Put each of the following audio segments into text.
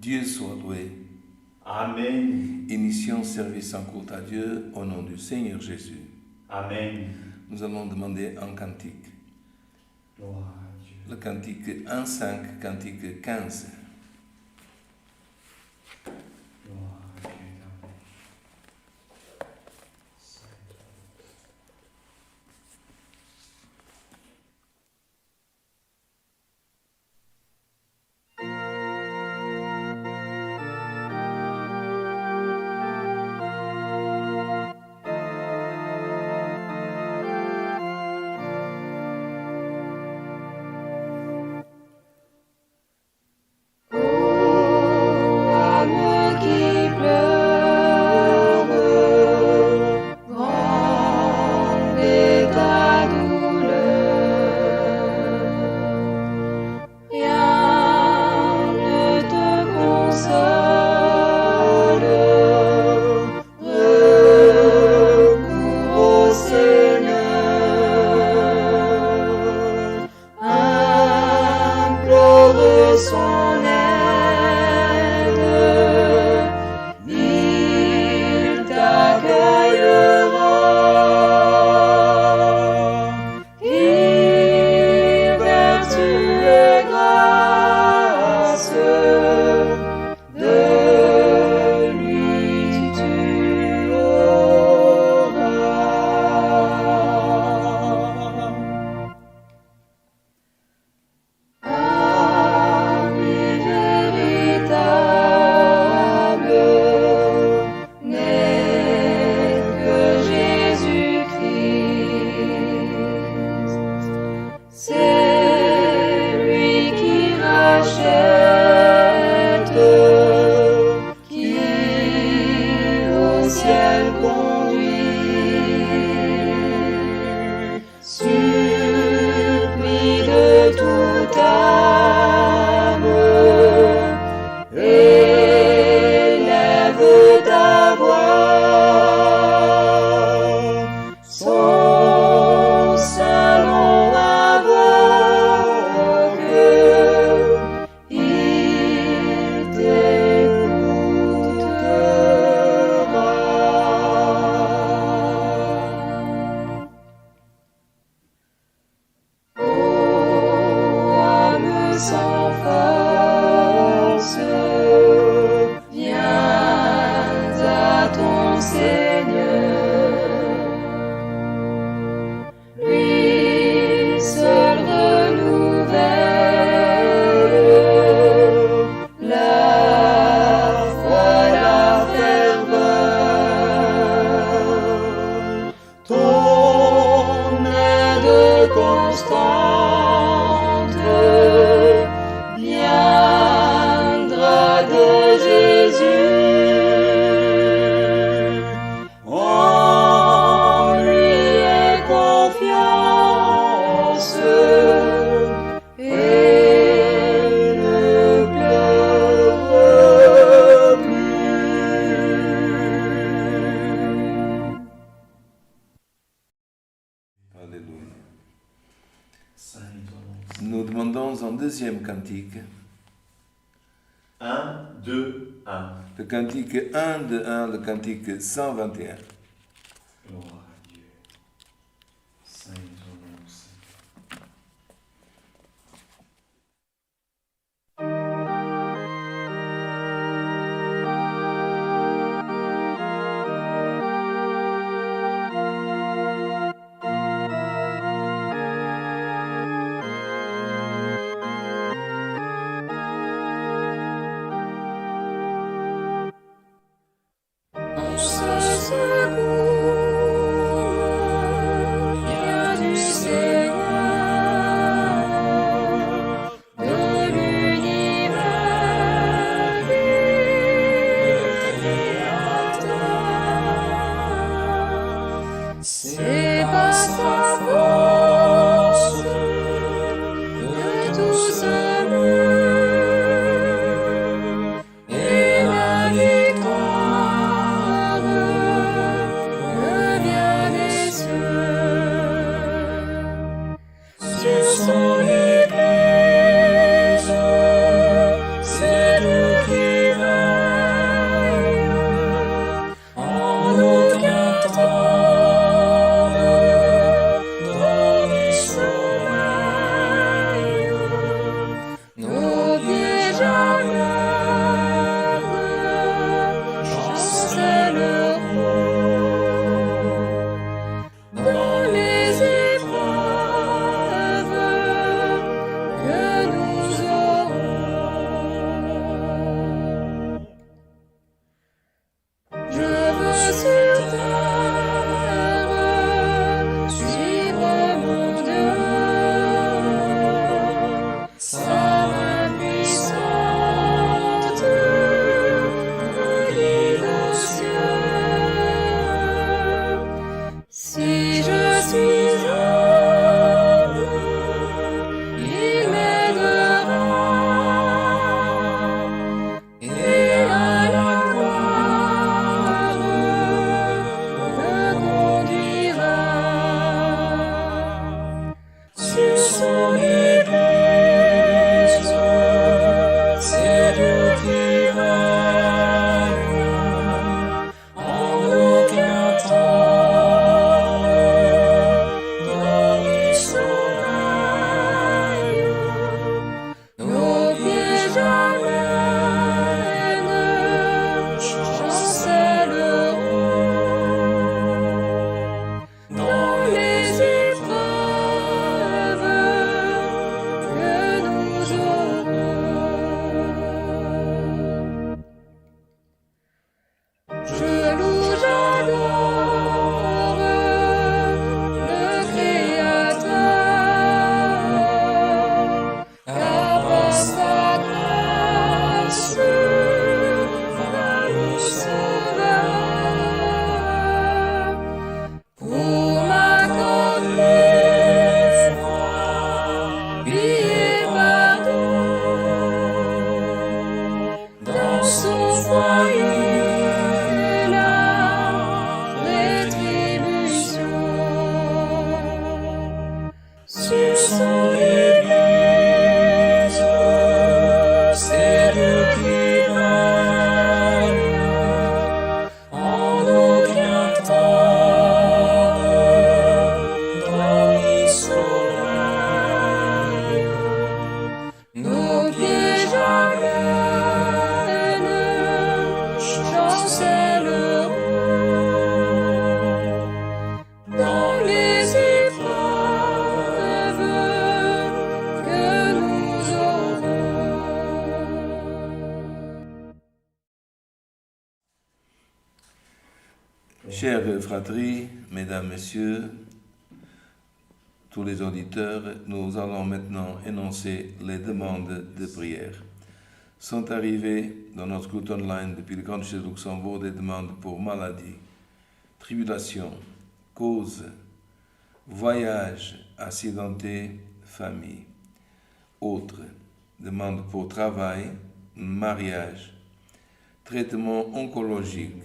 Dieu soit loué. Amen. Initions service en culte à Dieu au nom du Seigneur Jésus. Amen. Nous allons demander un cantique. Gloire à Dieu. Le cantique 1-5, cantique 15. Gloire à Dieu. Amen. Âme qui pleure, grande est ta douleur. Rien ne te console, recours au Seigneur, implore son aide, il t'accueillera, il verse les grâces, de lui tu auras. Ami véritable n'est que Jésus-Christ. C'est lui qui rachète, qui au ciel conduit. Supplie de toute âme, élève ta voix, son saint nom invoque, il t'écoutera. Ô âme sans force, viens à ton Seigneur. Lui seul renouvelle la foi, la ferveur. Ton aide constante viendra de Jésus. En lui aie confiance et ne pleure plus. Alléluia. Saint est ton nom. Nous demandons un deuxième cantique. 1, 2, 1. Le cantique 1 de 1, le cantique 121. Gloire à Dieu. Saint est ton nom, Seigneur. On se secours vient du Seigneur, de l'univers créateur. C'est par sa force que tout se meut, et la victoire Chers fratries, mesdames, messieurs, tous les auditeurs, nous allons maintenant énoncer les demandes de prière. Sont arrivées dans notre culte online depuis le Grand Duché de Luxembourg des demandes pour maladie, tribulation, cause, voyage, accidenté, famille. Autres, demandes pour travail, mariage, traitement oncologique.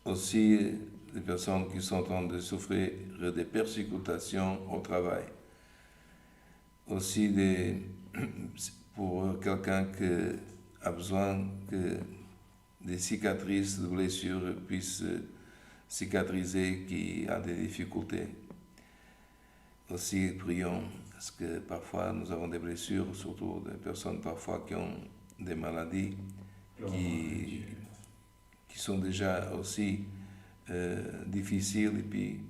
Aussi, des personnes qui sont en train de souffrir des persécutions au travail. Aussi, pour quelqu'un qui a besoin que des cicatrices, de blessures puissent cicatriser, qui a des difficultés. Aussi, prions, parce que parfois nous avons des blessures, surtout des personnes parfois qui ont des maladies qui sont déjà aussi difficiles, et puis,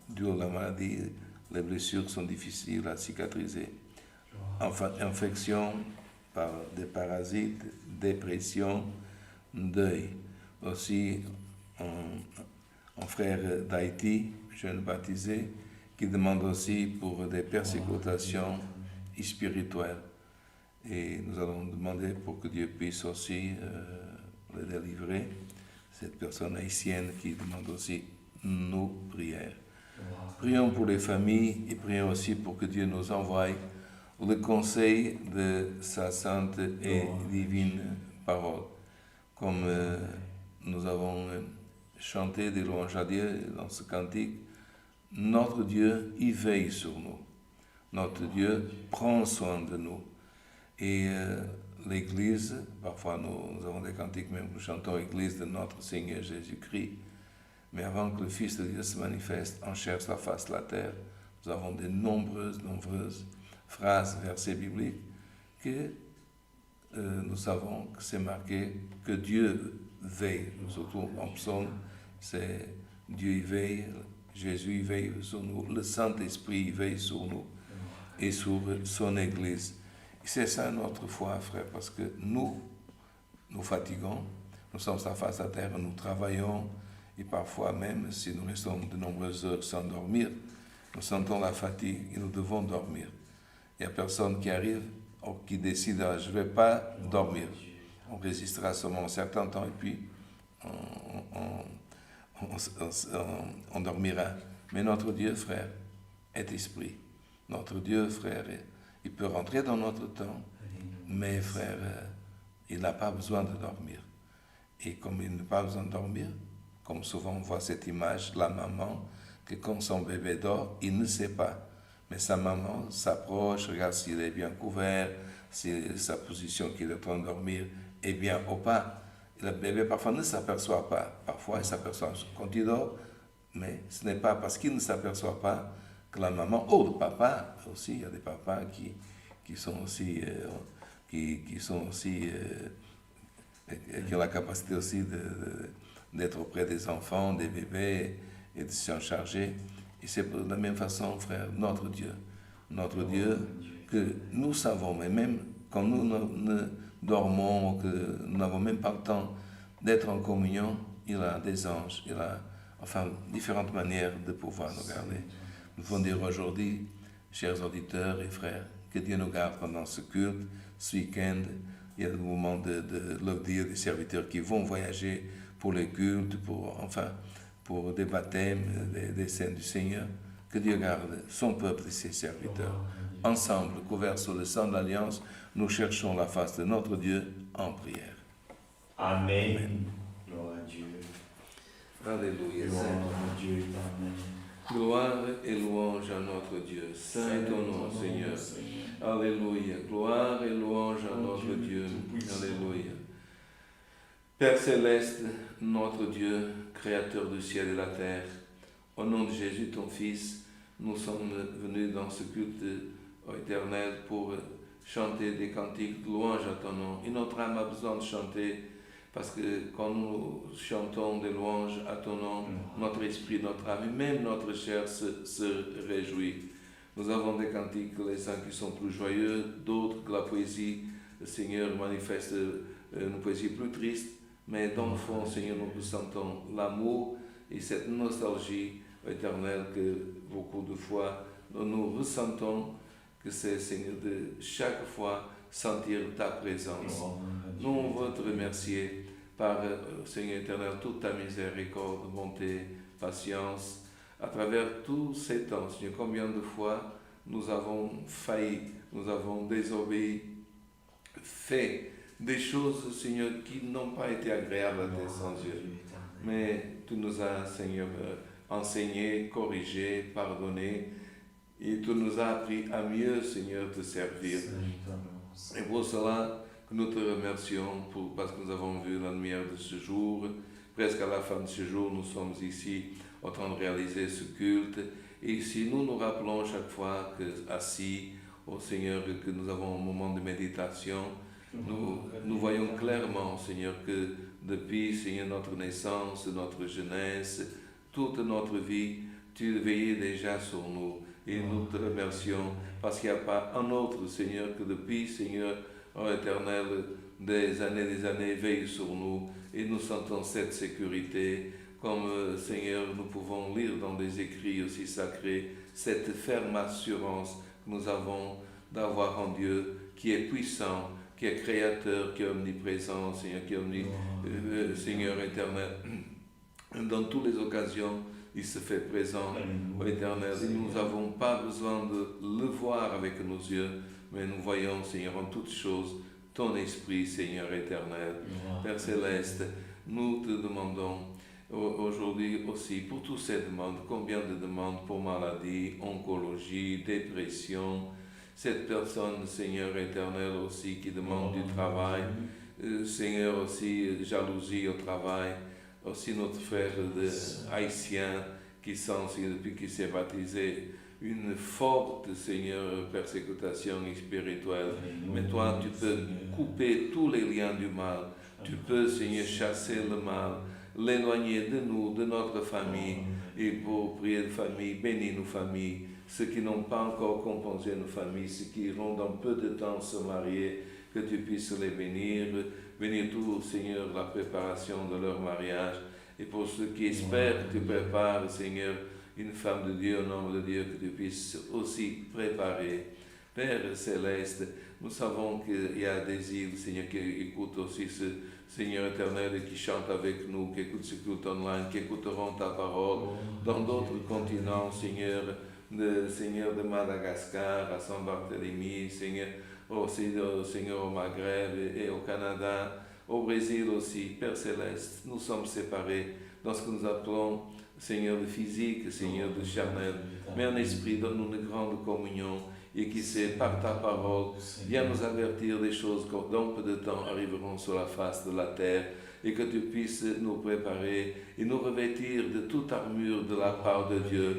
dû à la maladie, les blessures sont difficiles à cicatriser. Enfin, infection par des parasites, dépression, deuil. Aussi, un frère d'Haïti, jeune baptisé, qui demande aussi pour des persécutions spirituelles. Et nous allons demander pour que Dieu puisse aussi le délivrer. Cette personne haïtienne qui demande aussi nos prières. Prions pour les familles et prions aussi pour que Dieu nous envoie le conseil de sa sainte et divine parole. Comme nous avons chanté des louanges à Dieu dans ce cantique, notre Dieu y veille sur nous. Notre Dieu prend soin de nous. Et l'Église, parfois nous avons des cantiques, même nous chantons l'Église de notre Seigneur Jésus-Christ. Mais avant que le Fils de Dieu se manifeste, en chair sur la face de la terre, nous avons de nombreuses phrases, versets bibliques, que nous savons que c'est marqué que Dieu veille. Surtout en psaume, c'est Dieu y veille, Jésus y veille sur nous, le Saint-Esprit y veille sur nous et sur son Église. C'est ça notre foi, frère, parce que nous fatiguons, nous sommes à face à terre, nous travaillons, et parfois même, si nous restons de nombreuses heures sans dormir, nous sentons la fatigue et nous devons dormir. Il y a personne qui arrive ou qui décide, je ne vais pas dormir. On résistera seulement un certain temps et puis on dormira. Mais notre Dieu, frère, est esprit. Notre Dieu, frère, il peut rentrer dans notre temps, mais frère, il n'a pas besoin de dormir. Et comme il n'a pas besoin de dormir, comme souvent on voit cette image, la maman, que quand son bébé dort, il ne sait pas. Mais sa maman s'approche, regarde s'il est bien couvert, si sa position qu'il est en train de dormir est bien ou pas. Et le bébé parfois ne s'aperçoit pas. Parfois il s'aperçoit quand il dort, mais ce n'est pas parce qu'il ne s'aperçoit pas que la maman, ou le papa aussi, il y a des papas qui sont aussi, qui ont la capacité aussi d'être auprès des enfants, des bébés, et de s'en charger. Et c'est de la même façon, frère, notre Dieu, que nous savons, mais même quand nous ne dormons, que nous n'avons même pas le temps d'être en communion, il a des anges, il a différentes manières de pouvoir nous garder. Nous voulons dire aujourd'hui, chers auditeurs et frères, que Dieu nous garde pendant ce culte, ce week-end. Il y a le moment de leur dire des serviteurs qui vont voyager pour les cultes, pour des baptêmes, des scènes du Seigneur. Que Dieu garde son peuple et ses serviteurs. Ensemble, couverts sous le sang de l'Alliance, nous cherchons la face de notre Dieu en prière. Amen. Amen. Gloire à Dieu. Alléluia. Gloire à Dieu. Amen. Gloire et louange à notre Dieu. Saint est ton nom, Seigneur. Alléluia. Gloire et louange à notre Dieu. Alléluia. Père céleste, notre Dieu, créateur du ciel et de la terre, au nom de Jésus, ton Fils, nous sommes venus dans ce culte éternel pour chanter des cantiques de louange à ton nom. Et notre âme a besoin de chanter parce que quand nous chantons des louanges à ton nom, notre esprit, notre âme et même notre chair se réjouit. Nous avons des cantiques, les uns qui sont plus joyeux, d'autres que la poésie, le Seigneur manifeste une poésie plus triste. mais dans le fond, Seigneur, nous ressentons l'amour et cette nostalgie éternelle que beaucoup de fois nous ressentons, que c'est, Seigneur, de chaque fois sentir ta présence. Nous voulons te remercier par, Seigneur éternel, toute ta miséricorde, bonté, patience, à travers tous ces temps, Seigneur, combien de fois nous avons failli, nous avons désobéi, fait des choses, Seigneur, qui n'ont pas été agréables à tes sens, Dieu. Mais tu nous as, Seigneur, enseigné, corrigé, pardonné, et tu nous as appris à mieux, Seigneur, te servir. Et pour cela que nous te remercions, parce que nous avons vu la lumière de ce jour. Presque à la fin de ce jour, nous sommes ici en train de réaliser ce culte. Et si nous nous rappelons chaque fois que, assis au Seigneur, que nous avons un moment de méditation, nous voyons clairement, Seigneur, que depuis, Seigneur, notre naissance, notre jeunesse, toute notre vie, tu veillais déjà sur nous. Et nous te remercions parce qu'il n'y a pas un autre, Seigneur, que depuis, Seigneur, en éternel, des années, veille sur nous. Et nous sentons cette sécurité. Comme, Seigneur, nous pouvons lire dans des écrits aussi sacrés, cette ferme assurance que nous avons d'avoir un Dieu qui est puissant, qui est créateur, qui est omniprésent, Seigneur, qui est Seigneur éternel. Dans toutes les occasions, il se fait présent au éternel. Et nous n'avons pas besoin de le voir avec nos yeux, mais nous voyons, Seigneur, en toutes choses, ton esprit, Seigneur éternel. Père céleste, nous te demandons aujourd'hui aussi pour toutes ces demandes, combien de demandes pour maladie, oncologie, dépression, cette personne, Seigneur éternel aussi, qui demande du travail, Seigneur aussi, jalousie au travail, aussi notre frère haïtien qui sent, depuis qu'il s'est baptisé, une forte, Seigneur, persécution spirituelle. Mais toi, tu peux couper tous les liens du mal. Tu peux, Seigneur, chasser le mal, l'éloigner de nous, de notre famille. Et pour prier de famille, bénis nos familles. Ceux qui n'ont pas encore composé nos familles, ceux qui iront dans peu de temps se marier, que tu puisses les bénir. Bénis tout, Seigneur, la préparation de leur mariage. Et pour ceux qui espèrent que tu prépares, Seigneur, une femme de Dieu, un homme de Dieu, que tu puisses aussi préparer. Père céleste, nous savons qu'il y a des îles, Seigneur, qui écoutent aussi ce Seigneur éternel et qui chantent avec nous, qui écoutent ce culte online, qui écouteront ta parole dans d'autres continents, Seigneur, de Madagascar à Saint-Barthélemy, Seigneur, aussi, Seigneur, au Maghreb et au Canada, au Brésil aussi. Père céleste, nous sommes séparés dans ce que nous appelons, Seigneur, de physique, Seigneur, de charnel, mais en esprit, donne-nous une grande communion et qui sait, par ta parole, viens nous avertir des choses qui dans peu de temps arriveront sur la face de la terre et que tu puisses nous préparer et nous revêtir de toute armure de la part de Dieu,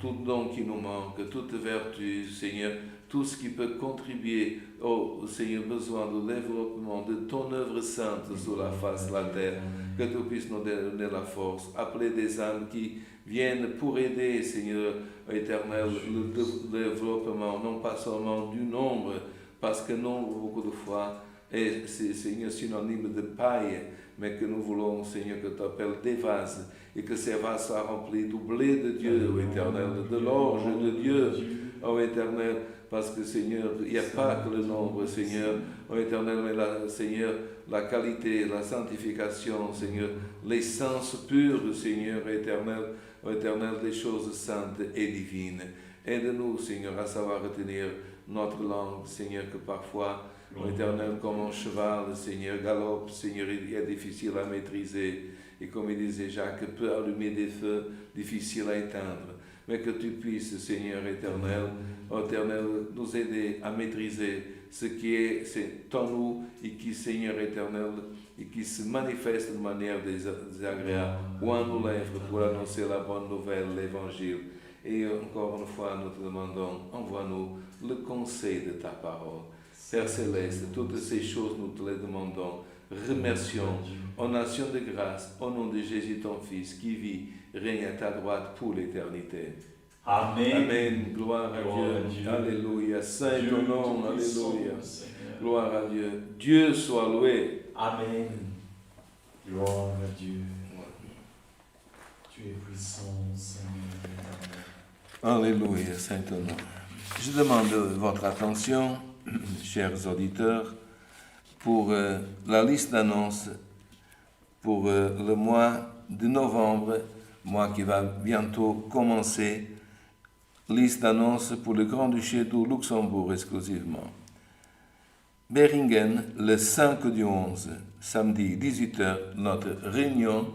tout don qui nous manque, toute vertu, Seigneur, tout ce qui peut contribuer au Seigneur besoin de développement de ton œuvre sainte sur la face de la terre, que tu puisses nous donner la force, appeler des âmes qui viennent pour aider, Seigneur éternel, le développement, non pas seulement du nombre, parce que nombre, beaucoup de fois, est, Seigneur, synonyme de paille, mais que nous voulons, Seigneur, que tu appelles des vases, et que ces vases soient remplis du blé de Dieu, ô éternel, de l'orge de Dieu, ô éternel, parce que, Seigneur, il n'y a pas que le nombre, Seigneur, ô éternel, mais Seigneur, la qualité, la sanctification, Seigneur, l'essence pure, Seigneur éternel, ô éternel, des choses saintes et divines. Aide-nous, Seigneur, à savoir retenir notre langue, Seigneur, que parfois, ô éternel, comme un cheval, Seigneur, galope, Seigneur, il est difficile à maîtriser. Et comme il disait Jacques, peut allumer des feux difficiles à éteindre. Mais que tu puisses, Seigneur éternel, nous aider à maîtriser ce qui est en nous et qui, Seigneur éternel, et qui se manifeste de manière désagréable ou à nos lèvres pour annoncer la bonne nouvelle, l'évangile. Et encore une fois, nous te demandons, envoie-nous le conseil de ta parole. Père céleste, toutes ces choses, nous te les demandons. Remercions, en nation de grâce, au nom de Jésus, ton Fils, qui vit, règne à ta droite pour l'éternité. Amen. Amen. Gloire à Dieu. Alléluia. Saint ton nom. Alléluia. Gloire à Dieu. Dieu soit loué. Amen. Gloire à Dieu. Tu es puissant, Seigneur éternel. Alléluia, Saint-Nom. Je demande votre attention, chers auditeurs, pour la liste d'annonces pour le mois de novembre, mois qui va bientôt commencer. Liste d'annonces pour le Grand-Duché du Luxembourg exclusivement. Beringen, le 5 du 11, samedi 18h, notre réunion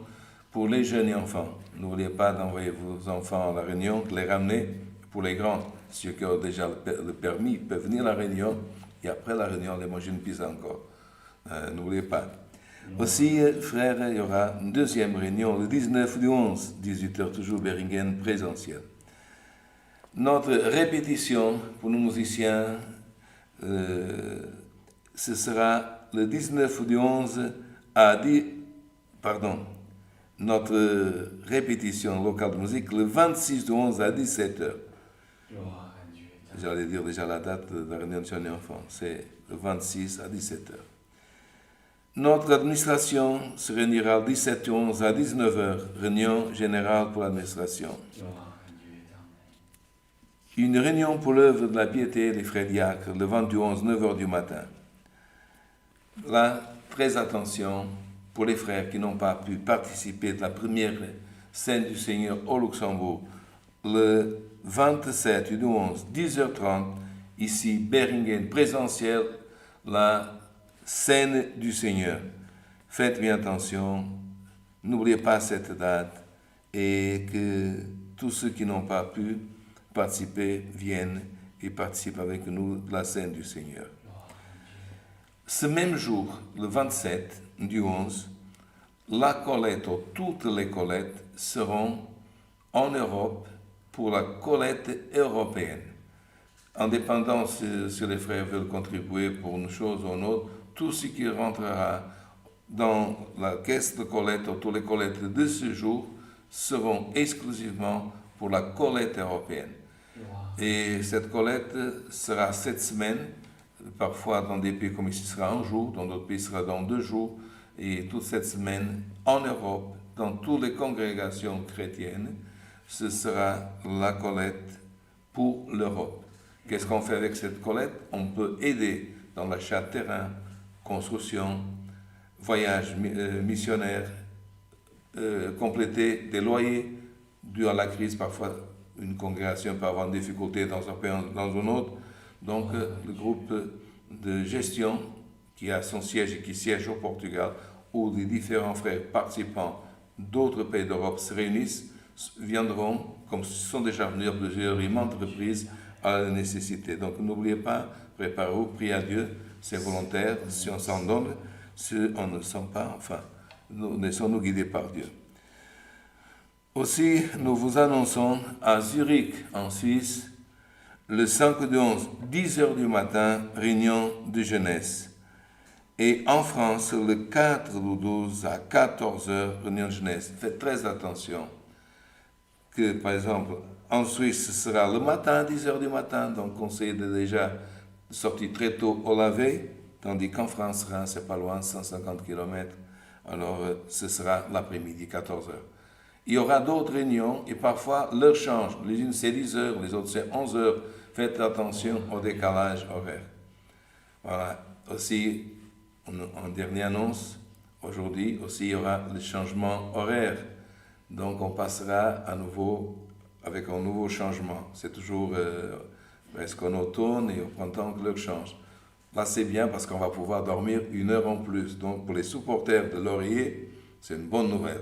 pour les jeunes et enfants. N'oubliez pas d'envoyer vos enfants à la réunion, de les ramener pour les grands. Ceux qui ont déjà le permis peuvent venir à la réunion et après la réunion, les manger une pizza encore. N'oubliez pas. Aussi, frères, il y aura une deuxième réunion le 19 du 11, 18h, toujours Beringen, présentiel. Notre répétition pour nos musiciens, ce sera le 19 du 11 à 10... Pardon. Notre répétition locale de musique le 26 du 11 à 17h. Gloire à Dieu éternel. J'allais dire déjà la date de la réunion de jeunes et enfants. C'est le 26 à 17h. Notre administration se réunira le 17 du 11 à 19h. Réunion générale pour l'administration. Gloire à Dieu éternel. Une réunion pour l'œuvre de la piété des frères diacres le 20 du 11, 9h du matin. Là, très attention pour les frères qui n'ont pas pu participer de la première scène du Seigneur au Luxembourg. Le 27 du 11, 10h30, ici, Beringen, présentiel, la scène du Seigneur. Faites bien attention, n'oubliez pas cette date et que tous ceux qui n'ont pas pu participer viennent et participent avec nous de la scène du Seigneur. Ce même jour, le 27 du 11, la collecte, ou toutes les collectes, seront en Europe pour la collecte européenne. Indépendant si les frères veulent contribuer pour une chose ou une autre, tout ce qui rentrera dans la caisse de collecte, ou toutes les collectes de ce jour, seront exclusivement pour la collecte européenne. Et cette collecte sera cette semaine. Parfois, dans des pays comme ici, ce sera un jour, dans d'autres pays, ce sera dans 2 jours. Et toute cette semaine, en Europe, dans toutes les congrégations chrétiennes, ce sera la collecte pour l'Europe. Qu'est-ce qu'on fait avec cette collecte? On peut aider dans l'achat de terrain, construction, voyage missionnaire, compléter des loyers dû à la crise. Parfois, une congrégation peut avoir une difficulté dans un pays, dans un autre. Donc, le groupe de gestion qui a son siège et qui siège au Portugal, où les différents frères participants d'autres pays d'Europe se réunissent, viendront, comme ce sont déjà venus plusieurs entreprises, à la nécessité. Donc, n'oubliez pas, préparez-vous, priez à Dieu, c'est volontaire, si on s'en donne, si on ne le sent pas, enfin, nous laissons-nous guider par Dieu. Aussi, nous vous annonçons à Zurich, en Suisse, le 5 du 11, 10h du matin, réunion de jeunesse. Et en France, le 4 du 12 à 14h, réunion de jeunesse. Faites très attention que, par exemple, en Suisse, ce sera le matin, 10h du matin, donc conseillez de déjà sortir très tôt au laver, tandis qu'en France, Reims, c'est pas loin, 150 km, alors ce sera l'après-midi, 14h. Il y aura d'autres réunions et parfois l'heure change. Les unes c'est 10h, les autres c'est 11h. Faites attention au décalage horaire. Voilà. Aussi, en dernière annonce, aujourd'hui aussi il y aura le changement horaire. Donc on passera à nouveau avec un nouveau changement. C'est toujours presque en automne et au printemps que l'heure change. Là c'est bien parce qu'on va pouvoir dormir 1 heure en plus. Donc pour les supporters de l'oreiller, c'est une bonne nouvelle.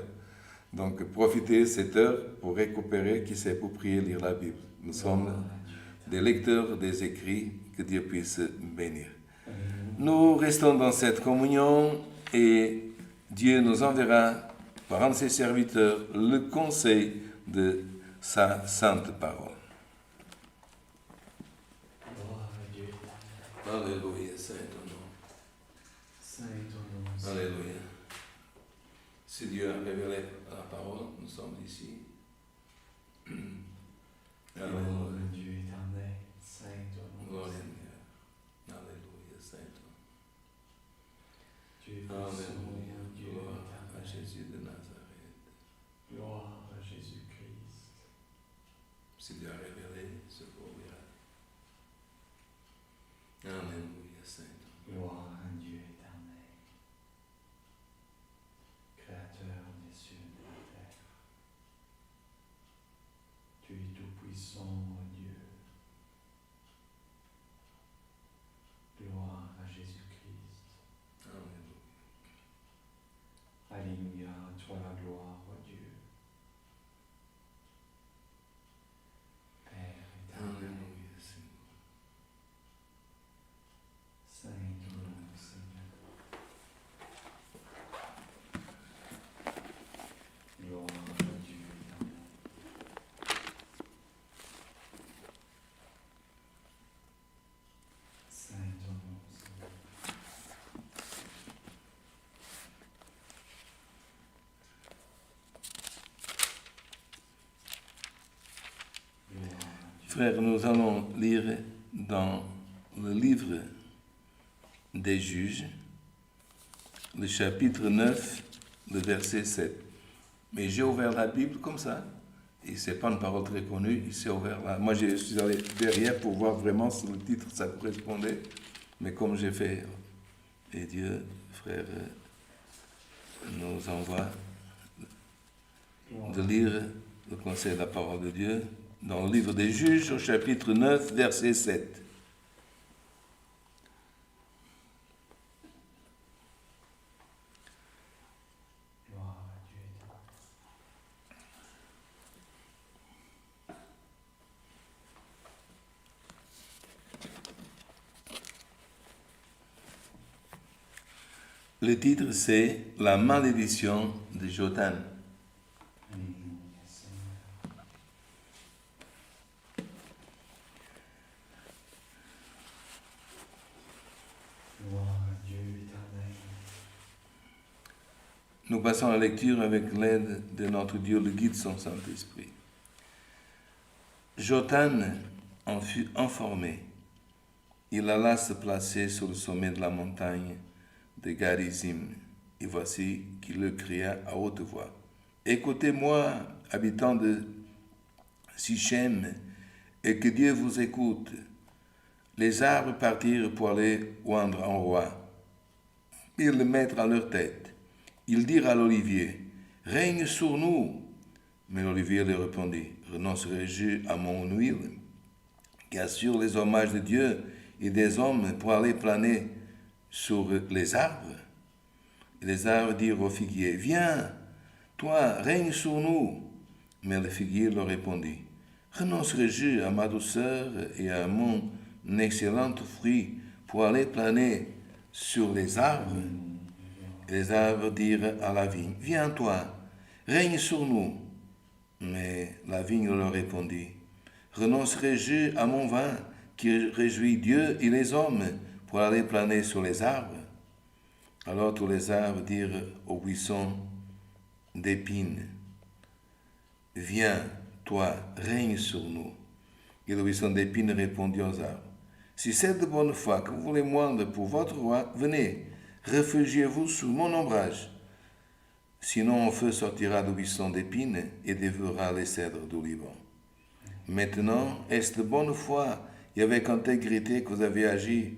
Donc, profitez de cette heure pour récupérer, qui sait, pour prier, lire la Bible. Nous sommes des lecteurs des écrits, que Dieu puisse bénir. Nous restons dans cette communion et Dieu nous enverra, par un de ses serviteurs, le conseil de sa sainte parole. Gloire à Dieu. Alléluia, Saint ton nom. Saint ton nom. Alléluia. Si Dieu a révélé la parole, nous sommes ici. Gloire à Dieu éternel. Saint ton nom. Gloire à Dieu. Alléluia, Saint ton nom. Tu es puissant, Dieu Gloire à éternel. Frères, nous allons lire dans le livre des Juges, le chapitre 9, le verset 7. Mais j'ai ouvert la Bible comme ça, et ce n'est pas une parole très connue, il s'est ouvert là. Moi, je suis allé derrière pour voir vraiment si le titre, ça correspondait, mais comme j'ai fait, et Dieu, frère, nous envoie de lire le conseil de la parole de Dieu dans le livre des Juges, au chapitre 9, verset 7. Le titre, c'est « La malédiction de Jotham ». Nous passons à la lecture avec l'aide de notre Dieu, le guide son Saint-Esprit. Jotham en fut informé. Il alla se placer sur le sommet de la montagne de Garizim. Et voici qu'il le cria à haute voix. « Écoutez-moi, habitants de Sichem, et que Dieu vous écoute. Les arbres partirent pour aller oindre un roi. Ils le mettre à leur tête. Ils dirent à l'olivier, « Règne sur nous !» Mais l'olivier leur répondit, « Renoncerai-je à mon huile, qui assure les hommages de Dieu et des hommes pour aller planer sur les arbres ?» Et les arbres dirent au figuier, « Viens, toi, règne sur nous !» Mais le figuier leur répondit, « Renoncerai-je à ma douceur et à mon excellent fruit pour aller planer sur les arbres ?» Et les arbres dirent à la vigne, « Viens, toi, règne sur nous. » Mais la vigne leur répondit, « Renoncerai-je à mon vin qui réjouit Dieu et les hommes pour aller planer sur les arbres ?» Alors tous les arbres dirent au buisson d'épines, « Viens, toi, règne sur nous. » Et le buisson d'épines répondit aux arbres, « Si c'est de bonne foi que vous voulez moindre pour votre roi, venez, réfugiez-vous sous mon ombrage. Sinon, un feu sortira du buisson d'épines et dévorera les cèdres du Liban. Maintenant, est-ce de bonne foi et avec intégrité que vous avez agi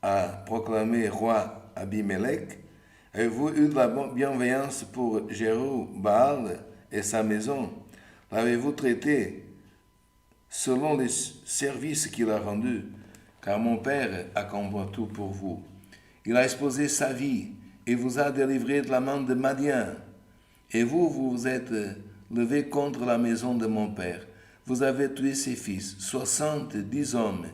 à proclamer roi Abimelech? Avez-vous eu de la bienveillance pour Jéru-Baal et sa maison? L'avez-vous traité selon les services qu'il a rendus? Car mon Père accomplit tout pour vous. Il a exposé sa vie et vous a délivré de la main de Madian. Et vous vous êtes levé contre la maison de mon Père. Vous avez tué ses fils, 70 hommes,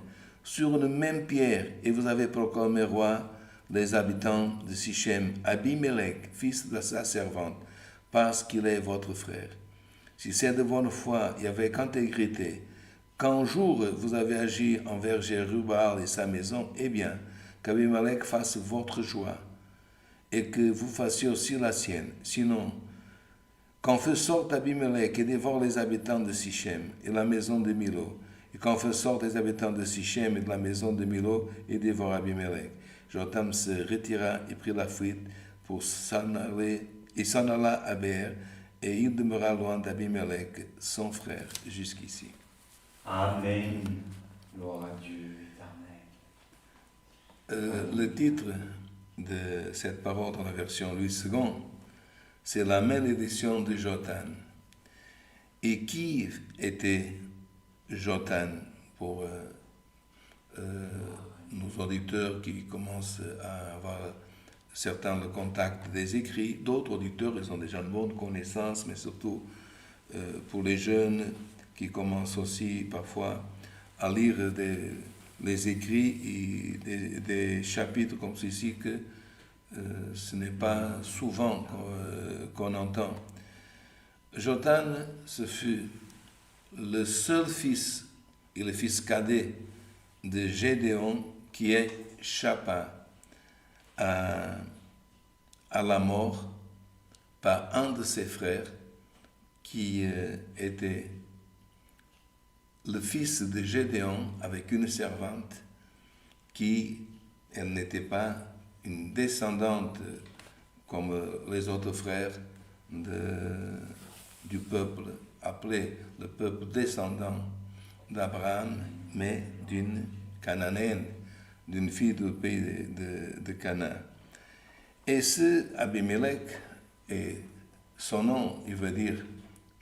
sur une même pierre, et vous avez proclamé roi les habitants de Sichem, Abimelech, fils de sa servante, parce qu'il est votre frère. Si c'est de bonne foi et avec intégrité, qu'un jour vous avez agi envers Jéru-Baal et sa maison, eh bien, qu'Abimelech fasse votre joie, et que vous fassiez aussi la sienne. Sinon, qu'un feu sorte Abimelech et dévore les habitants de Sichem et la maison de Milo, et qu'un feu sorte les habitants de Sichem et de la maison de Milo et dévore Abimelech. Jotham se retira et prit la fuite pour s'en aller, et s'en alla à Béer, et il demeura loin d'Abimelech, son frère, jusqu'ici. Amen. Gloire à Dieu éternel. Le titre de cette parole dans la version Louis II, c'est la malédiction de Jotham. Et qui était Jotham pour nos auditeurs qui commencent à avoir certains le contact des écrits, d'autres auditeurs, ils ont déjà une bonne connaissance, mais surtout pour les jeunes qui commencent aussi parfois à lire les écrits et des chapitres comme ceci que ce n'est pas souvent qu'on entend. Jotham, ce fut le seul fils et le fils cadet de Gédéon qui échappa à la mort par un de ses frères qui était le fils de Gédéon avec une servante qui, elle n'était pas une descendante comme les autres frères du peuple, appelé le peuple descendant d'Abraham, mais d'une Cananéenne, d'une fille du pays de Canaan. Et ce Abimelech, et son nom, il veut dire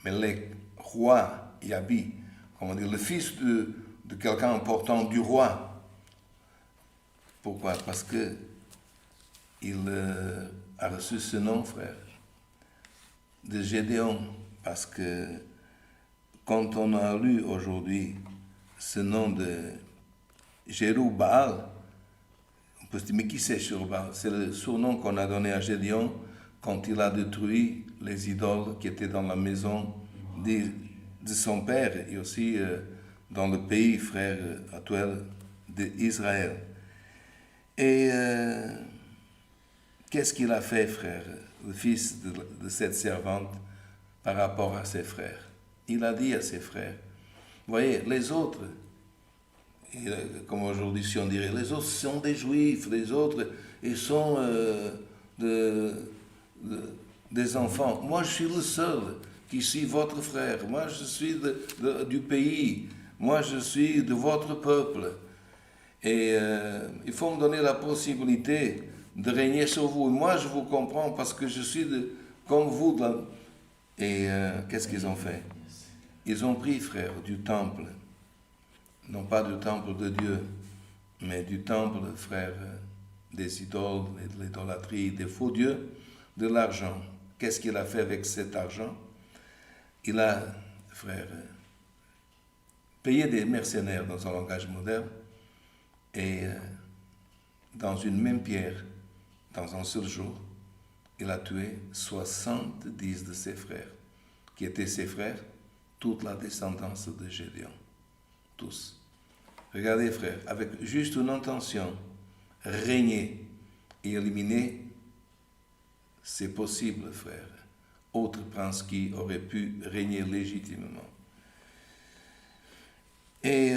Melech, roi, Yabi, comment dire, le fils de quelqu'un important, du roi. Pourquoi? Parce que il a reçu ce nom, frère, de Gédéon, parce que quand on a lu aujourd'hui ce nom de Jérubbaal, on peut se dire, mais qui c'est Jérubbaal? C'est le surnom qu'on a donné à Gédéon quand il a détruit les idoles qui étaient dans la maison de son père et aussi dans le pays, frère, actuel d'Israël. Et qu'est-ce qu'il a fait, frère, le fils de cette servante, par rapport à ses frères? Il a dit à ses frères, voyez, les autres, comme aujourd'hui si on dirait, les autres sont des juifs, les autres, ils sont des enfants. Moi, je suis le seul qui suis votre frère. Moi, je suis du pays. Moi, je suis de votre peuple. Et il faut me donner la possibilité de régner sur vous. Moi, je vous comprends parce que je suis comme vous. Et qu'est-ce qu'ils ont fait? Ils ont pris, frère, du temple. Non pas du temple de Dieu, mais du temple, frère, des idoles, de l'idolâtrie, des faux dieux, de l'argent. Qu'est-ce qu'il a fait avec cet argent? Il a, frère, payé des mercenaires dans un langage moderne et dans une même pierre, dans un seul jour, il a tué 70 de ses frères, qui étaient ses frères, toute la descendance de Gédéon. Tous. Regardez, frère, avec juste une intention, régner et éliminer, c'est possible, frère. Autre prince qui aurait pu régner légitimement. Et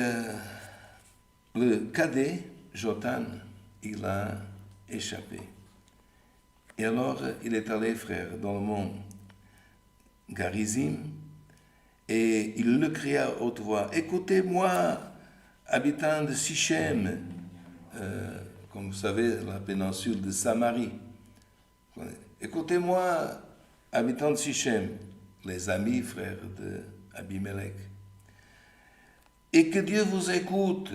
le cadet, Jotham, il a échappé. Et alors, il est allé, frère, dans le mont Garizim, et il le cria à haute voix, « Écoutez-moi, habitants de Sichem », comme vous savez, la péninsule de Samarie. « Écoutez-moi, habitants de Sichem », les amis, frères d'Abimelech. « Et que Dieu vous écoute.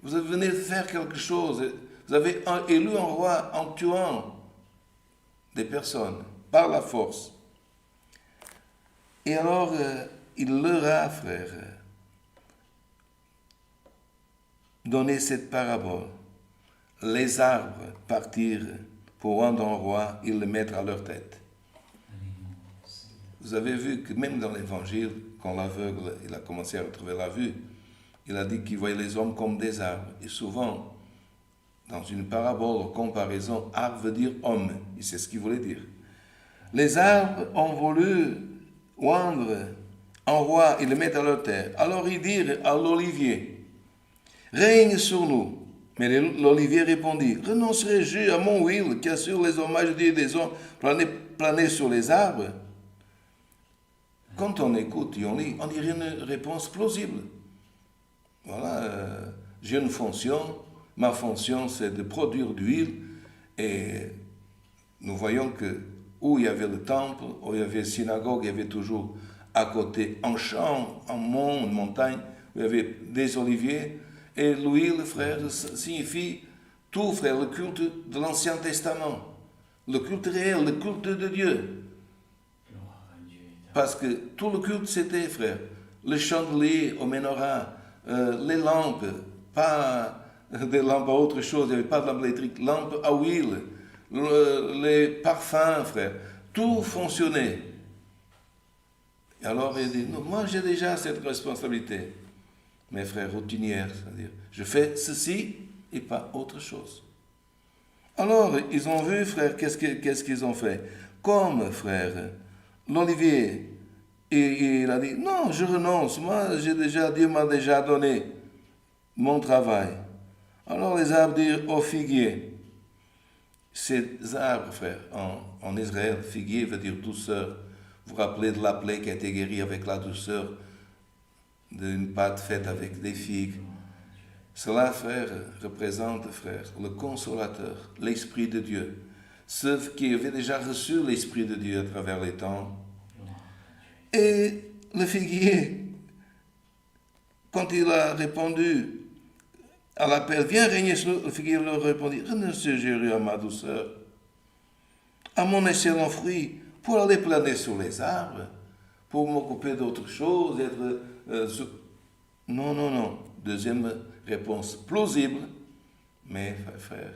Vous venez de faire quelque chose. Vous avez élu un roi en tuant des personnes par la force. » Et alors, il leur a, frère, donné cette parabole. Les arbres partirent pour rendre un roi, ils le mettent à leur tête. Vous avez vu que même dans l'Évangile, quand l'aveugle il a commencé à retrouver la vue, il a dit qu'il voyait les hommes comme des arbres. Et souvent, dans une parabole, en comparaison, arbre veut dire homme. Et c'est ce qu'il voulait dire. Les arbres ont voulu rendre un roi et le mettre à leur terre. Alors ils dirent à l'olivier, règne sur nous. Mais l'olivier répondit, renoncerai-je à mon huile qui assure les hommages des hommes planer sur les arbres? Quand on écoute et on lit, on dirait une réponse plausible. Voilà, j'ai une fonction, ma fonction c'est de produire de l'huile et nous voyons que où il y avait le temple, où il y avait la synagogue, il y avait toujours à côté un champ, un mont, une montagne, où il y avait des oliviers. Et l'huile, frère, signifie tout, frère, le culte de l'Ancien Testament. Le culte réel, le culte de Dieu. Parce que tout le culte, c'était, frère, le chandelier au menorah, les lampes, pas des lampes à autre chose, il n'y avait pas de lampe électrique, lampes à huile, les parfums, frère, tout fonctionnait. Et alors il dit, non, moi j'ai déjà cette responsabilité. Mes frères routinières, c'est-à-dire, je fais ceci et pas autre chose. Alors, ils ont vu, frère, qu'est-ce qu'ils ont fait? Comme, frère, l'olivier Et il a dit, non, je renonce. Moi, Dieu m'a déjà donné mon travail. Alors les arbres dirent au figuier. Ces arbres, frère, en Israël, figuier veut dire douceur. Vous vous rappelez de la plaie qui a été guérie avec la douceur d'une pâte faite avec des figues. Cela, frère, représente, frère, le consolateur, l'Esprit de Dieu. Ceux qui avaient déjà reçu l'Esprit de Dieu à travers les temps. Et le figuier, quand il a répondu à l'appel, viens régner sur nous, le figuier leur répondit, renoncez-je à ma douceur, à mon excellent fruit, pour aller planer sur les arbres, pour m'occuper d'autre chose, Non, non, non. Deuxième réponse plausible, mais frère,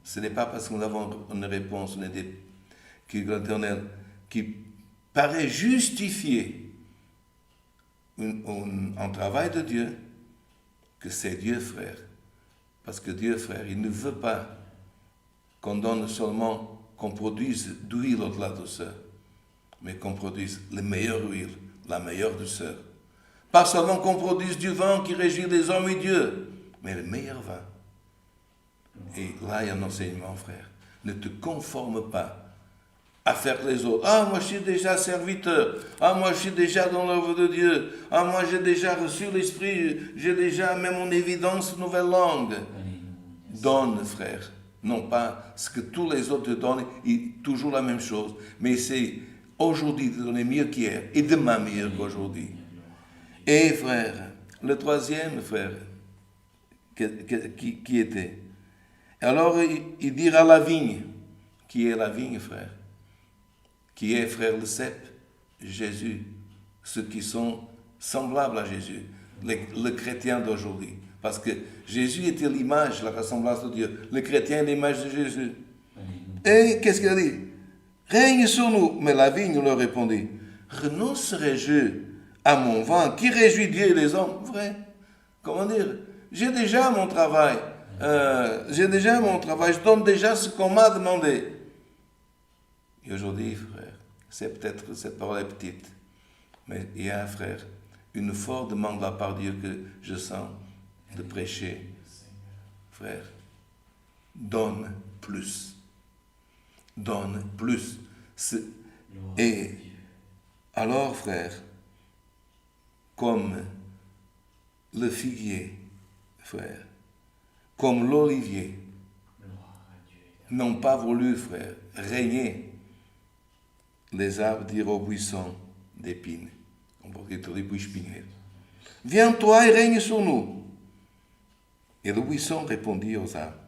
ce n'est pas parce que nous avons une réponse qui paraît justifier un travail de Dieu que c'est Dieu, frère. Parce que Dieu, frère, il ne veut pas qu'on donne seulement, qu'on produise d'huile de la douceur, mais qu'on produise la meilleure huile, la meilleure douceur. Pas seulement qu'on produise du vin qui réjouit les hommes et Dieu, mais le meilleur vin. Et là, il y a un enseignement, frère. Ne te conforme pas à faire les autres. Ah, moi, je suis déjà serviteur. Ah, moi, je suis déjà dans l'œuvre de Dieu. Ah, moi, j'ai déjà reçu l'Esprit. J'ai déjà même en évidence nouvelle langue. Donne, frère. Non pas ce que tous les autres te donnent, toujours la même chose. Mais essaye aujourd'hui de donner mieux qu'hier et demain meilleur qu'aujourd'hui. Et, frère, le troisième, frère, qui était. Alors, il dira la vigne. Qui est la vigne, frère? Qui est, frère, le cep? Jésus. Ceux qui sont semblables à Jésus. Le chrétien d'aujourd'hui. Parce que Jésus était l'image, la ressemblance de Dieu. Le chrétien est l'image de Jésus. Et qu'est-ce qu'il a dit? Règne sur nous. Mais la vigne leur répondit, renoncerai-je à mon vin qui réjouit Dieu et les hommes? Vrai. Comment dire? J'ai déjà mon travail. Je donne déjà ce qu'on m'a demandé. Et aujourd'hui, frère, c'est peut-être, cette parole est petite, mais il y a, frère, une forte demande de la part de Dieu que je sens de prêcher. Frère, donne plus. Donne plus. Et alors, frère, comme le figuier, frère, comme l'olivier, n'ont pas voulu, frère, régner, les arbres dirent au buisson d'épines. On pourrait dire buis-espinheiro. Viens toi et règne sur nous. Et le buisson répondit aux arbres,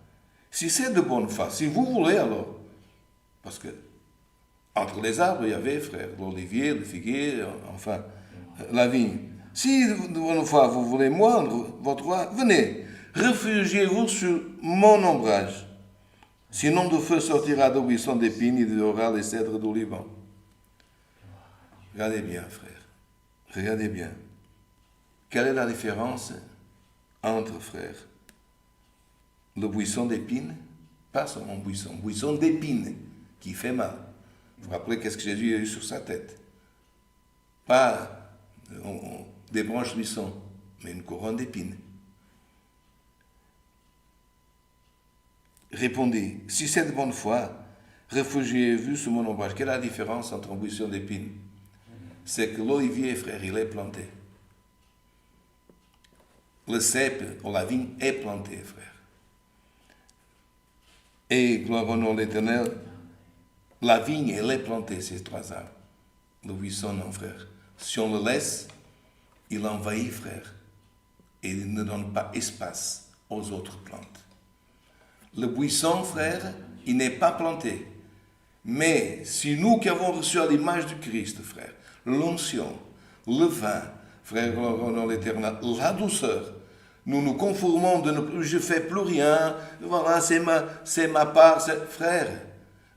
si c'est de bonne foi, si vous voulez alors, parce que entre les arbres il y avait, frère, l'olivier, le figuier, enfin, la vigne. Si de bonne foi vous voulez moindre votre roi, venez, réfugiez-vous sur mon ombrage. Sinon de feu sortira de buisson d'épines et dévorera les cèdres du Liban. Regardez bien, frère. Regardez bien. Quelle est la différence entre, frère, le buisson d'épines, pas seulement buisson d'épines, qui fait mal. Vous vous rappelez qu'est-ce que Jésus a eu sur sa tête? Pas des branches de buisson, mais une couronne d'épines. Répondez, si c'est de bonne foi, réfugiez-vous sous mon ombrage. Quelle est la différence entre un buisson d'épines? C'est que l'olivier, frère, il est planté. Le cep ou la vigne est planté, frère. Et, gloire au nom de l'Éternel, la vigne, elle est plantée, ces trois arbres. Le buisson, non, frère. Si on le laisse, il envahit, frère. Et il ne donne pas espace aux autres plantes. Le buisson, frère, il n'est pas planté. Mais si nous qui avons reçu à l'image du Christ, frère, l'onction, le vin, frère, gloire au nom de l'Éternel, la douceur, nous nous conformons de ne plus, je ne fais plus rien, voilà, c'est ma part, frère,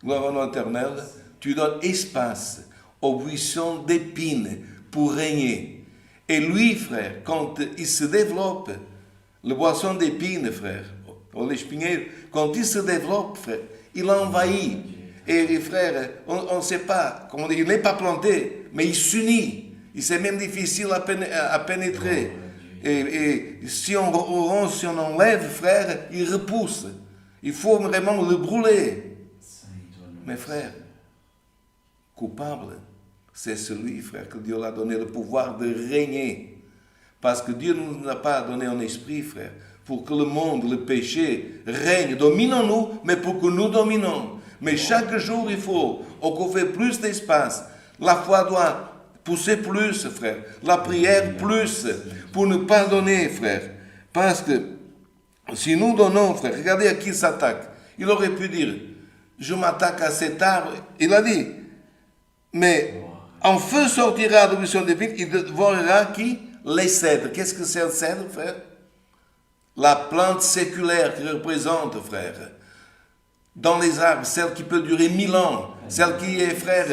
gloire au nom de l'Éternel, tu donnes espace au buisson d'épines pour régner. Et lui, frère, quand il se développe, le buisson d'épines, frère, ou l'espinheiro, quand il se développe, frère, il envahit. Et frère, on ne sait pas, comment dire, il n'est pas planté, mais il s'unit. Et c'est même difficile à pénétrer. Et si on enlève, frère, il repousse. Il faut vraiment le brûler. Mais frère, coupable, c'est celui, frère, que Dieu a donné le pouvoir de régner. Parce que Dieu ne nous a pas donné un esprit, frère, pour que le monde, le péché, règne. Dominons-nous, mais pour que nous dominons. Mais chaque jour, il faut occuper plus d'espace. La foi doit pousser plus, frère. La prière plus, pour ne pas donner, frère. Parce que si nous donnons, frère, regardez à qui il s'attaque. Il aurait pu dire, je m'attaque à cet arbre. Il a dit, mais en feu sortira de l'buisson d'épine, il dévorera qui? Les cèdres. Qu'est-ce que c'est le cèdre, frère? La plante séculaire qui représente, frère, dans les arbres, celle qui peut durer 1000 ans, celle qui est, frère,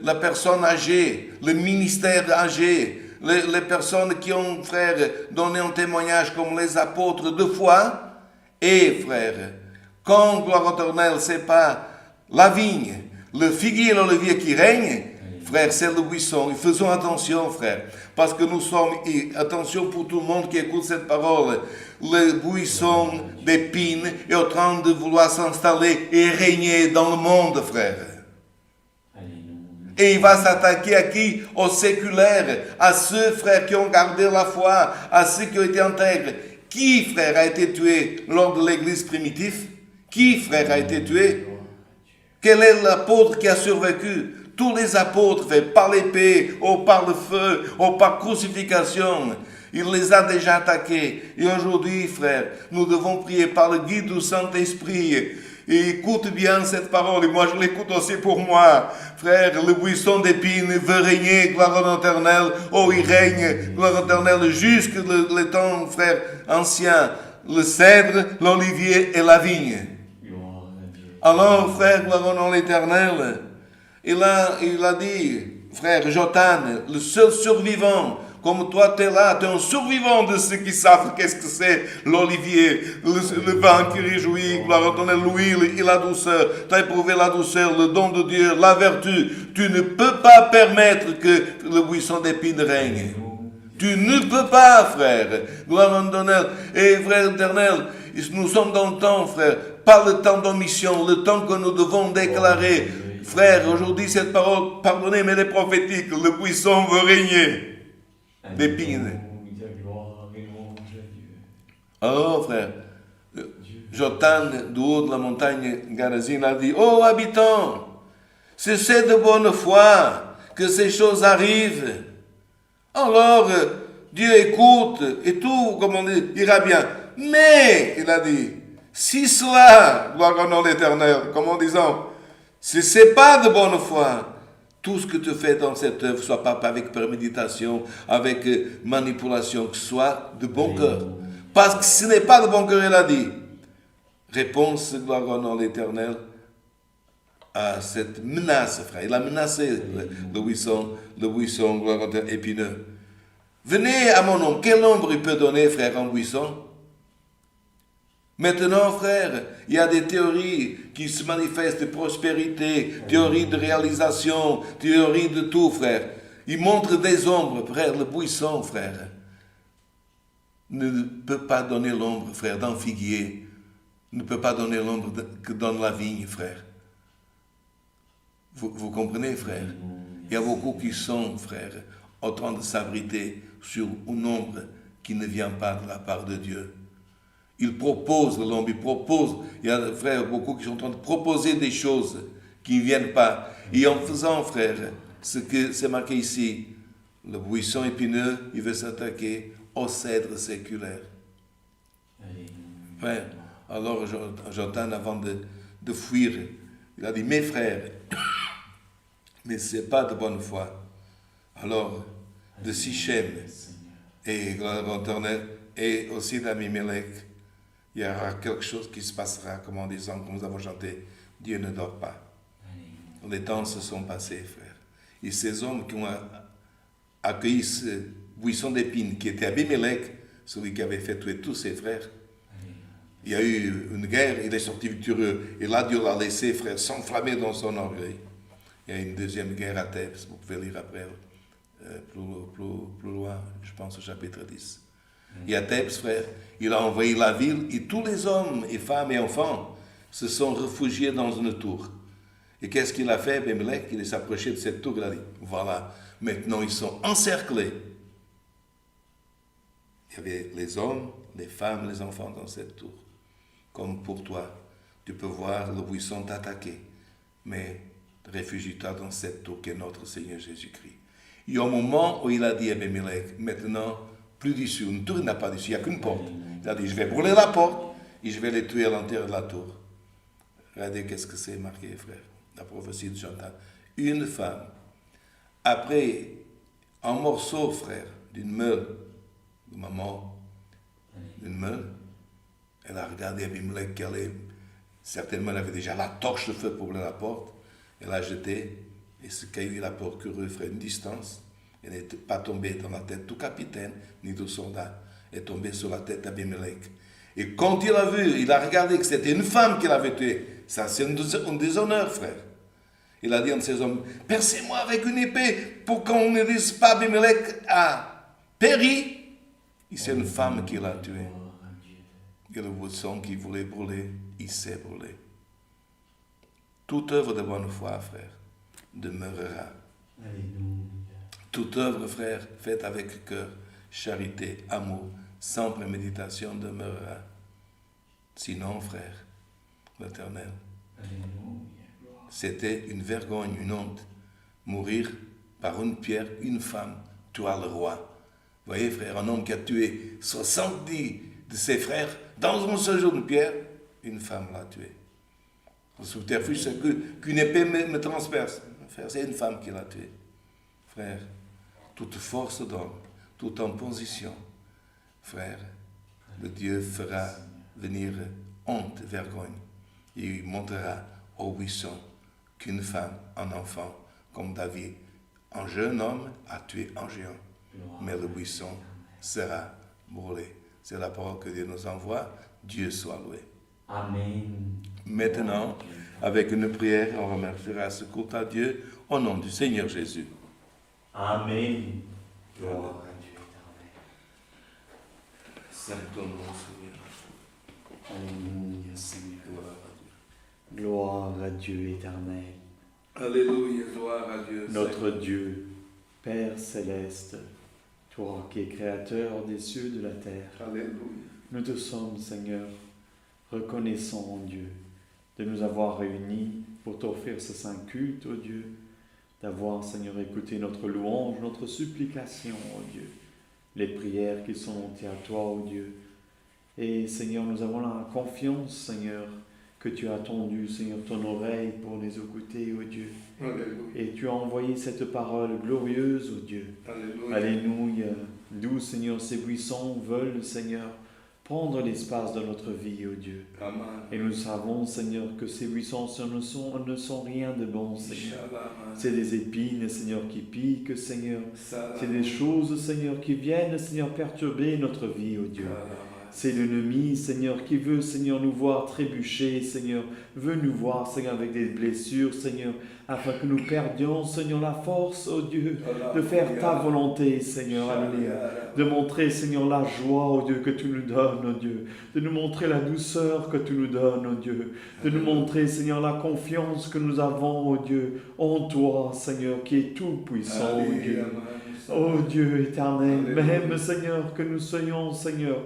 la personne âgée, le ministère âgé, les personnes qui ont, frère, donné un témoignage comme les apôtres de foi. Et, frère, quand, gloire éternelle, c'est pas la vigne, le figuier et l'olivier qui règne, frère, c'est le buisson. Et faisons attention, frère, parce que nous sommes, et attention pour tout le monde qui écoute cette parole, le buisson d'épines est en train de vouloir s'installer et régner dans le monde, frère. Et il va s'attaquer à qui? Aux séculaires, à ceux, frères, qui ont gardé la foi, à ceux qui ont été intègres. Qui, frère, a été tué lors de l'église primitive? Qui, frère, a été tué? Quel est l'apôtre qui a survécu? Tous les apôtres, frère, par l'épée, ou par le feu, ou par crucifixion. Il les a déjà attaqués. Et aujourd'hui, frère, nous devons prier par le guide du Saint-Esprit. Et écoute bien cette parole, et moi je l'écoute aussi pour moi. Frère, le buisson d'épines veut régner, gloire éternelle. Oh, il règne, gloire éternelle, jusque le temps, frère, ancien. Le cèdre, l'olivier et la vigne. Alors, frère, gloire à l'éternel, il a dit, frère Jotan, le seul survivant, comme toi, tu es là, tu es un survivant de ceux qui savent qu'est-ce que c'est l'olivier, le vin qui réjouit, gloire à ton l'huile et la douceur. Tu as éprouvé la douceur, le don de Dieu, la vertu. Tu ne peux pas permettre que le buisson d'épines règne. Tu ne peux pas, frère. Gloire à ton. Et frère éternel, nous sommes dans le temps, frère, pas le temps d'omission, le temps que nous devons déclarer. Frère, aujourd'hui, cette parole, pardonnez, mais elle est prophétique. Le buisson veut régner. D'épines. Alors, frère, Jotan, du haut de la montagne Garazine, a dit, oh, habitants, c'est de bonne foi que ces choses arrivent. Alors, Dieu écoute, et tout, comme on dit, ira bien. Mais, il a dit, si cela, gloire au nom de l'Éternel, comme en disant, si c'est pas de bonne foi, tout ce que tu fais dans cette œuvre, soit pas avec préméditation, avec manipulation, que ce soit de bon cœur. Parce que ce n'est pas de bon cœur, il a dit. Réponse, gloire au nom de l'Éternel, à cette menace, frère. Il a menacé le buisson, gloire au Dieu, épineux. Venez à mon nom. Quel nombre il peut donner, frère, en buisson? Maintenant, frère, il y a des théories qui se manifestent de prospérité, théories de réalisation, théories de tout, frère. Ils montrent des ombres, frère. Le buisson, frère, ne peut pas donner l'ombre, frère, d'un figuier. Ne peut pas donner l'ombre que donne la vigne, frère. Vous comprenez, frère? Il y a beaucoup qui sont, frère, en train de s'abriter sur une ombre qui ne vient pas de la part de Dieu. Il propose l'ombre, il y a, frère, beaucoup qui sont en train de proposer des choses qui ne viennent pas. Et en faisant, frère, ce que c'est marqué ici, le buisson épineux, il veut s'attaquer au cèdre séculaire. Frère, alors Jotan, avant de fuir, il a dit, mes frères, mais ce n'est pas de bonne foi. Alors, de Sichem, et et aussi d'Abimelech, il y aura quelque chose qui se passera, comme en disant, comme nous avons chanté, Dieu ne dort pas. Les temps se sont passés, frère. Et ces hommes qui ont accueilli ce buisson d'épines qui était Abimelech, celui qui avait fait tuer tous ses frères, il y a eu une guerre, il est sorti victorieux. Et là, Dieu l'a laissé, frère, s'enflammer dans son orgueil. Il y a une deuxième guerre à Thèbes, vous pouvez lire après, plus loin, je pense au chapitre 10. Et à Thèbes, frère, il a envahi la ville et tous les hommes et femmes et enfants se sont réfugiés dans une tour. Et qu'est-ce qu'il a fait, Abimelech? Il s'est approché de cette tour, il a dit, voilà, maintenant ils sont encerclés. Il y avait les hommes, les femmes, les enfants dans cette tour. Comme pour toi, tu peux voir le buisson t'attaquer, mais réfugie-toi dans cette tour qu'est notre Seigneur Jésus-Christ. Et au moment où il a dit à Abimelech, maintenant, plus d'issue, une tour n'a pas d'issue, il n'y a qu'une porte. Il a dit, je vais brûler la porte et je vais les tuer à l'intérieur de la tour. Regardez qu'est-ce que c'est marqué, frère. La prophétie de Jonathan. Une femme, après un morceau, frère, d'une meule, de maman, d'une meule, elle a regardé Abimelech, certainement elle avait déjà la torche de feu pour ouvrir la porte, elle a jeté, et ce caillou, il a parcouru, frère, une distance, elle n'était pas tombée dans la tête du capitaine, ni du soldat, elle est tombée sur la tête d'Abimelech. Et quand il a vu, il a regardé que c'était une femme qu'il avait tuée, ça c'est un déshonneur, frère. Il a dit à ses hommes, percez-moi avec une épée pour qu'on ne dise pas Abimelech a péri. Et c'est une femme qui l'a tué. Et le buisson qui voulait brûler, il s'est brûlé. Toute œuvre de bonne foi, frère, demeurera. Alléluia. Toute œuvre, frère, faite avec cœur, charité, amour, sans préméditation demeurera. Sinon, frère, l'Éternel, c'était une vergogne, une honte, mourir par une pierre, une femme, tuer le roi. Vous voyez, frère, un homme qui a tué 70 de ses frères dans un seul jour de pierre, une femme l'a tué. Le subterfuge, c'est qu'une épée me transperce. Frère, c'est une femme qui l'a tué. Frère, toute force d'homme, toute imposition, frère, le Dieu fera venir honte, vergogne, et il montrera au buisson qu'une femme, un enfant, comme David, un jeune homme a tué un géant, mais le buisson sera brûlé. C'est la parole que Dieu nous envoie. Dieu soit loué. Amen. Maintenant, avec une prière, on remerciera ce culte à Dieu au nom du Seigneur Jésus. Amen. Gloire à Dieu éternel. Saint ton nom, Seigneur. Alléluia, Seigneur. Gloire Gloire à Dieu. à Dieu éternel. Alléluia, gloire à Dieu. Notre Dieu, Père céleste, toi qui es créateur des cieux et de la terre, Alléluia. nous te sommes, Seigneur, reconnaissants, en Dieu, de nous avoir réunis pour t'offrir ce saint culte, ô Dieu, d'avoir, Seigneur, écouté notre louange, notre supplication, ô Dieu, les prières qui sont montées à toi, ô Dieu. Et, Seigneur, nous avons la confiance, Seigneur, que tu as tendu, Seigneur, ton oreille pour les écouter, ô Dieu. Alléluia. Et tu as envoyé cette parole glorieuse, ô Dieu. Alléluia. Alléluia. D'où, Seigneur, ces buissons veulent, Seigneur, prendre l'espace de notre vie, ô Dieu. Amen. Et nous savons, Seigneur, que ces buissons ne sont rien de bon, Seigneur. C'est des épines, Seigneur, qui piquent, Seigneur. C'est des choses, Seigneur, qui viennent, Seigneur, perturber notre vie, ô Dieu. C'est l'ennemi, Seigneur, qui veut, Seigneur, nous voir trébucher, Seigneur, veut nous voir, Seigneur, avec des blessures, Seigneur, afin que nous perdions, Seigneur, la force, oh Dieu, de faire ta volonté, Seigneur, alléluia. De montrer, Seigneur, la joie, oh Dieu, que tu nous donnes, oh Dieu. De nous montrer la douceur que tu nous donnes, oh Dieu. De nous montrer, Seigneur, la confiance que nous avons, oh Dieu, en toi, Seigneur, qui est tout puissant, oh Dieu. Oh Dieu éternel, même, Seigneur, que nous soyons, Seigneur,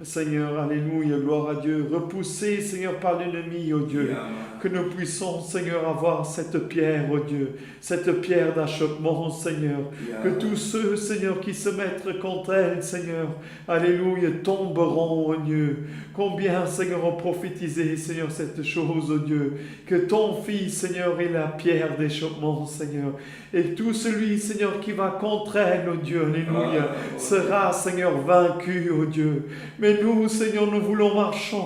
Seigneur, alléluia, gloire à Dieu, repoussés, Seigneur, par l'ennemi, oh Dieu, que nous puissions, Seigneur, avoir cette pierre, oh Dieu, cette pierre d'achoppement, Seigneur, que tous ceux, Seigneur, qui se mettent contre elle, Seigneur, alléluia, tomberont, oh Dieu. Combien, Seigneur, ont prophétisé, Seigneur, cette chose, oh Dieu, que ton Fils, Seigneur, est la pierre d'achoppement, Seigneur, et tout celui, Seigneur, qui va contre elle, oh Dieu, alléluia, sera, Seigneur, vaincu, oh Dieu. Mais nous, Seigneur, nous voulons marcher,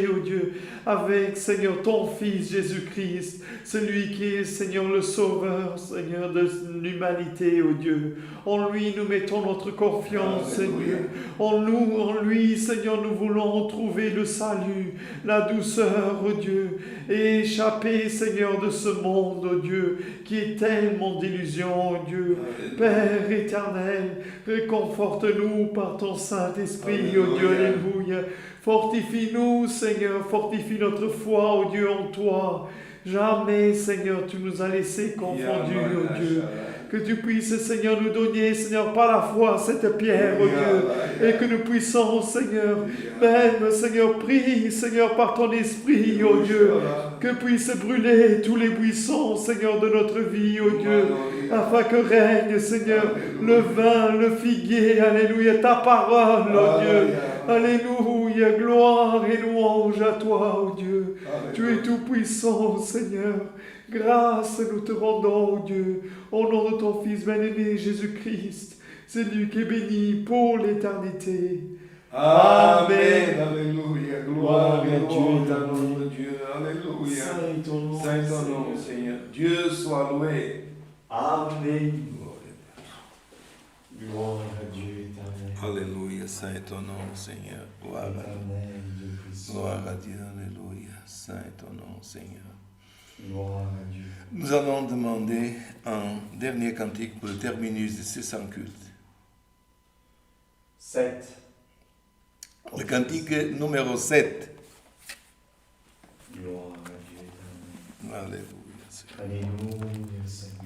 oh Dieu, avec, avec, Seigneur, ton Fils Jésus-Christ, celui qui est, Seigneur, le Sauveur, Seigneur, de l'humanité, ô Dieu. En lui, nous mettons notre confiance, Seigneur. En lui, Seigneur, nous voulons trouver le salut, la douceur, ô Dieu, et échapper, Seigneur, de ce monde, ô Dieu, qui est tellement d'illusions, ô Dieu. Père éternel, réconforte-nous par ton Saint-Esprit, ô Dieu, alléluia. Fortifie-nous, Seigneur, fortifie notre foi, ô Dieu, en toi. Jamais, Seigneur, tu nous as laissés confondus, ô Dieu. Que tu puisses, Seigneur, nous donner, Seigneur, par la foi, cette pierre, ô Dieu. Et que nous puissions, Seigneur, même, Seigneur, prie, Seigneur, par ton esprit, ô Dieu. Que puissent brûler tous les buissons, Seigneur, de notre vie, ô Dieu. Afin que règne, Seigneur, le vin, le figuier, alléluia, ta parole, ô Dieu. Alléluia, gloire et louange à toi, ô Dieu. Tu es tout puissant, Seigneur. Grâce nous te rendons, ô Dieu, au nom de ton Fils bien-aimé Jésus-Christ, celui qui est béni pour l'éternité. Amen. Alléluia. Gloire à et Dieu, louange au nom de Dieu. Alléluia. Saint ton nom, Saint ton nom, Seigneur. Dieu soit loué. Amen. Gloire à Dieu éternel. Alléluia. Saint ton nom, Seigneur. Gloire à Dieu. Éternel, Dieu puissant. Gloire à Dieu. Alléluia. Saint ton nom, Seigneur. Gloire à Dieu. Nous allons demander un dernier cantique pour le terminus de ce saint culte. 7. Le cantique numéro 7. Gloire à Dieu éternel. Alléluia. Seigneur. Alléluia, Seigneur.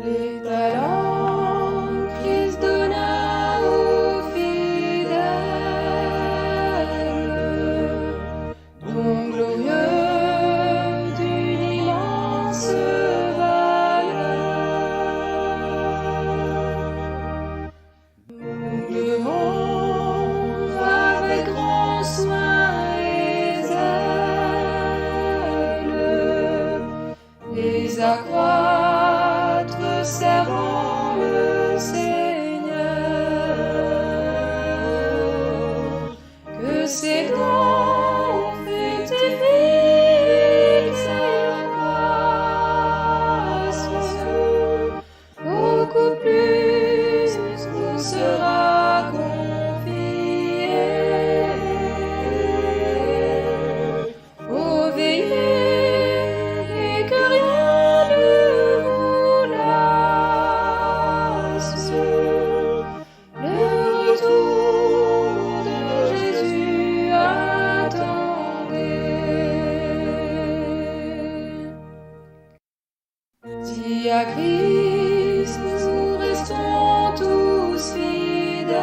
Les talents Christ donna aux fidèles, dont glorieux d'une immense valeur. Nous devons avec grand soin et zèle les accroître, servant le Seigneur. Que ses dons fructifient s'accroissent, beaucoup plus nous sera confié. Ô veillez et que rien ne vous lasse. Le retour de Jésus attendez. Si à Christ nous restons tous fidèles,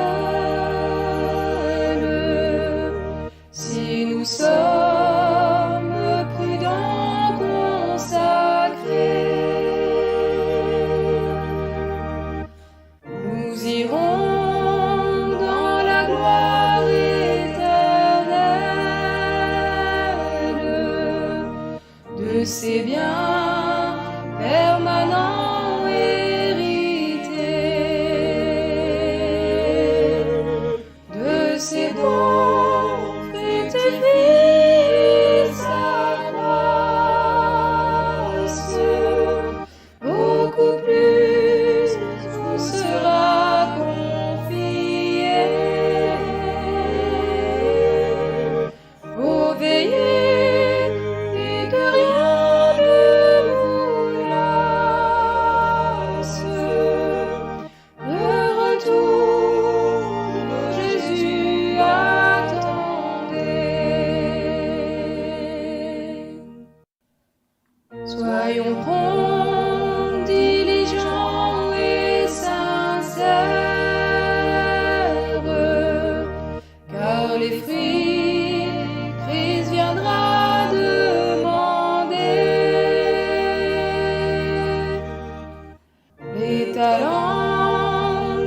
si nous sommes prudents, consacrés, nous irons dans la gloire éternelle de ces biens permanents hérités, de ces dons fructifient s'accroissent, beaucoup plus nous sera confié. Ô veillez et que rien ne vous lasse. Le retour de Jésus attendez. Soyons prompts, diligents et sincères, car les fruits Christ viendra demander. Les talents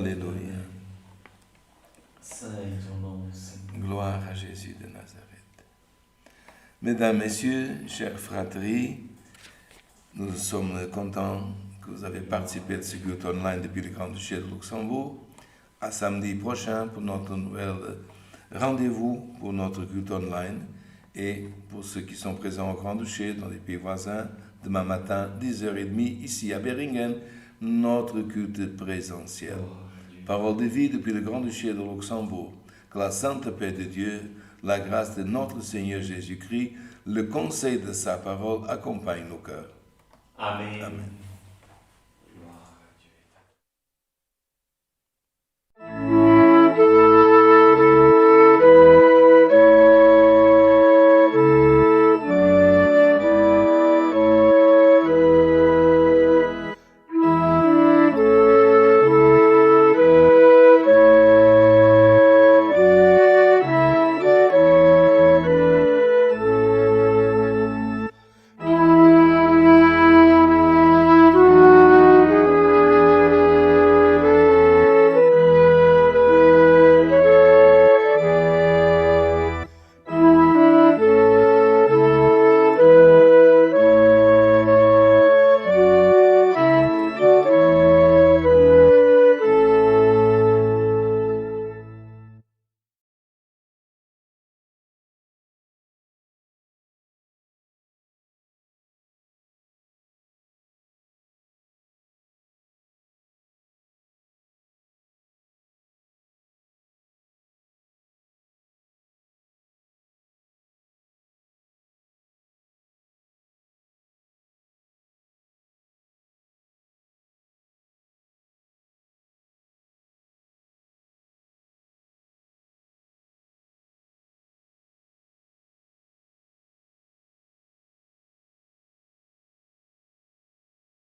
Alléluia. Saint est ton nom, Seigneur. Gloire à Jésus de Nazareth. Mesdames, Messieurs, chers fratries, nous sommes contents que vous avez participé à ce culte online depuis le Grand-Duché de Luxembourg. À samedi prochain pour notre nouvel rendez-vous pour notre culte online. Et pour ceux qui sont présents au Grand-Duché, dans les pays voisins, demain matin, 10h30, ici à Beringen, notre culte présentiel. Parole de vie depuis le Grand-Duché de Luxembourg. Que la sainte paix de Dieu, la grâce de notre Seigneur Jésus-Christ, le conseil de sa parole accompagne nos cœurs. Amen. Amen.